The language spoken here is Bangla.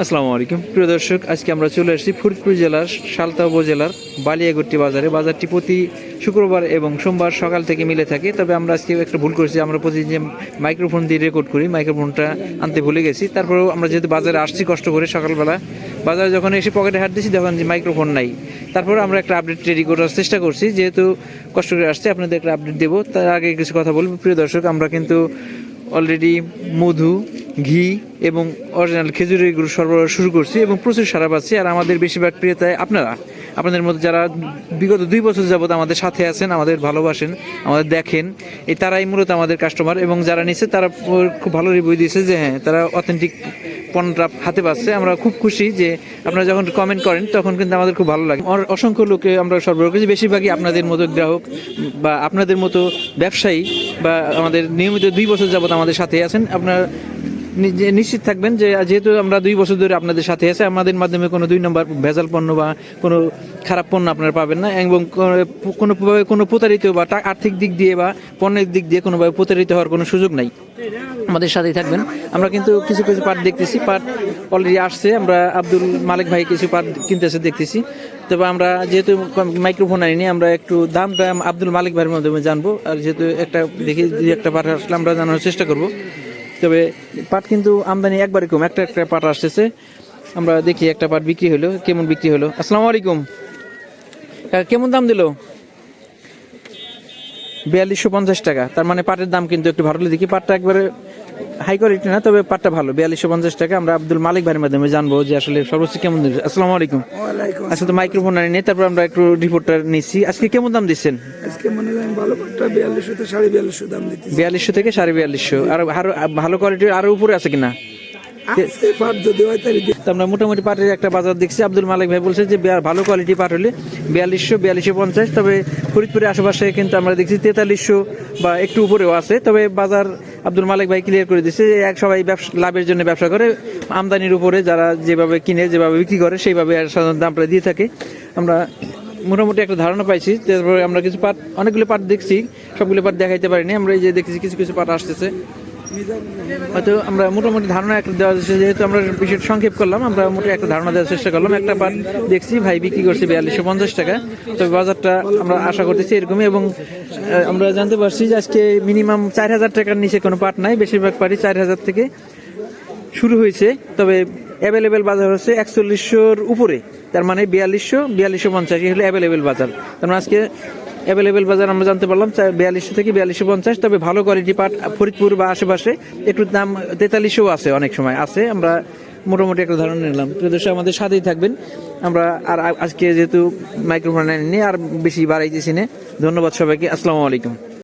আসসালামু আলাইকুম প্রিয় দর্শক, আজকে আমরা চলে আসছি ফরিদপুর জেলার সালতা উপজেলার বালিয়াগুট্টি বাজারে। বাজারটি প্রতি শুক্রবার এবং সোমবার সকাল থেকে মিলে থাকে। তবে আমরা আজকে একটা ভুল করেছি, আমরা প্রতিদিন মাইক্রোফোন দিয়ে রেকর্ড করি, মাইক্রোফোনটা আনতে ভুলে গেছি। তারপরেও আমরা যেহেতু বাজারে আসছি কষ্ট করে সকালবেলা, বাজারে যখন এসে পকেটে হাত দিয়েছি তখন যে মাইক্রোফোন নাই। তারপরে আমরা একটা আপডেট রেডি করার চেষ্টা করছি, যেহেতু কষ্ট করে আসছি আপনাদের একটা আপডেট দেবো। তার আগে কিছু কথা বলবো প্রিয় দর্শক, আমরা কিন্তু অলরেডি মধু, ঘি এবং অরিজিনাল খেজুরের গুড় সরবরাহ শুরু করছি এবং প্রচুর সাড়া পাচ্ছি। আর আমাদের বেশিরভাগ প্রিয়তায় আপনাদের মধ্যে যারা বিগত 2 বছর যাবত আমাদের সাথে আছেন, আমাদের ভালোবাসেন, আমাদের দেখেন, তারাই মূলত আমাদের কাস্টমার। এবং যারা নিচ্ছে তারা খুব ভালো রিভিউ দিয়েছে যে হ্যাঁ, তারা অথেন্টিক পণ্যটা হাতে পাচ্ছে। আমরা খুব খুশি যে আপনারা যখন কমেন্ট করেন তখন কিন্তু আমাদের খুব ভালো লাগে। অসংখ্য লোকে আমরা সরবরাহ করেছি, বেশিরভাগই আপনাদের মতো গ্রাহক বা আপনাদের মতো ব্যবসায়ী বা আমাদের নিয়মিত 2 বছর যাবত আমাদের সাথে আছেন। আপনারা নিশ্চিত থাকবেন যে যেহেতু আমরা 2 বছর ধরে আপনাদের সাথে আছে, আমাদের মাধ্যমে কোনো 2 নম্বর ভেজাল পণ্য বা কোনো খারাপ পণ্য আপনারা পাবেন না। এবং কোনো প্রতারিত বা আর্থিক দিক দিয়ে বা পণ্যের দিক দিয়ে কোনোভাবে প্রতারিত হওয়ার কোনো সুযোগ নাই। আমাদের সাথেই থাকবেন। আমরা কিন্তু কিছু কিছু পাট দেখতেছি, পাট অলরেডি আসছে। আমরা আব্দুল মালিক ভাই কিছু পাট কিনতেছে দেখতেছি। তবে আমরা যেহেতু মাইক্রোফোন আনিনি, আমরা একটু দামটা আব্দুল মালিক ভাইয়ের মাধ্যমে জানবো। আর যেহেতু একটা দেখি একটা পাট আসলে আমরা জানানোর চেষ্টা করবো। তবে পাট কিন্তু আমদানি একবারই কম, একটা পাট আসতেছে। আমরা দেখি একটা পাট বিক্রি হলো, কেমন বিক্রি হলো। আসসালামু আলাইকুম, কেমন দাম দিল? 4250 টাকা। তার মানে পাটের দাম কিন্তু একটু ভালো। দেখি পাটটা একবারে হাই কোয়ালিটি না, তবে পাটটা ভালো। 4250 টাকা। আমরা আব্দুল মালিক ভাইয়ের মাধ্যমে জানবো যে আসলে সর্বোচ্চ কেমন দিল। আসসালামু আলাইকুম। আচ্ছা, তো মাইক্রোফোন আনি নেই, তারপর আমরা একটু রিপোর্টটা নিচ্ছি। আজকে কেমন দাম দিচ্ছেন? আজকে মনে করেন ভালো পাটটা 4200 থেকে 4250 দাম দিতেছি। 4200 থেকে 4250। আর ভালো কোয়ালিটির আরো উপরে আছে কিনা? আমরা মোটামুটি পাটের একটা বাজার দেখছি। আব্দুল মালিক ভাই বলছে যে ভালো কোয়ালিটি পাট হলে 4200-4250। তবে ফরিদপুরের আশেপাশে কিন্তু আমরা দেখছি 4300 বা একটু উপরেও আছে। তবে বাজার আব্দুল মালিক ভাই ক্লিয়ার করে দিচ্ছে যে সবাই লাভের জন্য ব্যবসা করে, আমদানির উপরে যারা যেভাবে কিনে যেভাবে বিক্রি করে সেইভাবে সাধারণত দামটা দিয়ে থাকে। আমরা মোটামুটি একটা ধারণা পাইছি। তারপরে আমরা কিছু পাট, অনেকগুলো পাট দেখছি, সবগুলো পাট দেখাইতে পারিনি। আমরা এই যে দেখছি কিছু কিছু পাট আসতেছে, হয়তো আমরা মোটামুটি ধারণা একটা দেওয়া যাচ্ছে। যেহেতু আমরা বিষয়টা সংক্ষেপ করলাম, আমরা মোটামুটি একটা ধারণা দেওয়ার চেষ্টা করলাম। একটা পাট দেখছি ভাই বিক্রি করছে 4250 টাকা। তবে বাজারটা আমরা আশা করতেছি এরকমই। এবং আমরা জানতে পারছি যে আজকে মিনিমাম 4000 টাকার নিচে কোনো পাট নাই, বেশিরভাগ পাটই 4000 থেকে শুরু হয়েছে। তবে অ্যাভেলেবেল বাজার হচ্ছে 4100-র উপরে। তার মানে 4200-4250 হলো অ্যাভেলেবেল বাজার। তার মানে আজকে অ্যাভেলেবেল বাজার আমরা জানতে পারলাম 4200 থেকে 4250। তবে ভালো কোয়ালিটি পাট ফরিদপুর বা আশেপাশে একটু দাম 4300 আছে, অনেক সময় আছে। আমরা মোটামুটি একটা ধারণা নিলাম। প্রদর্শক আমাদের সাথেই থাকবেন। আমরা আর আজকে যেহেতু মাইক্রোফোন নিয়ে আর বেশি বাড়াইতেছি না। ধন্যবাদ সবাইকে। আসসালামু আলাইকুম।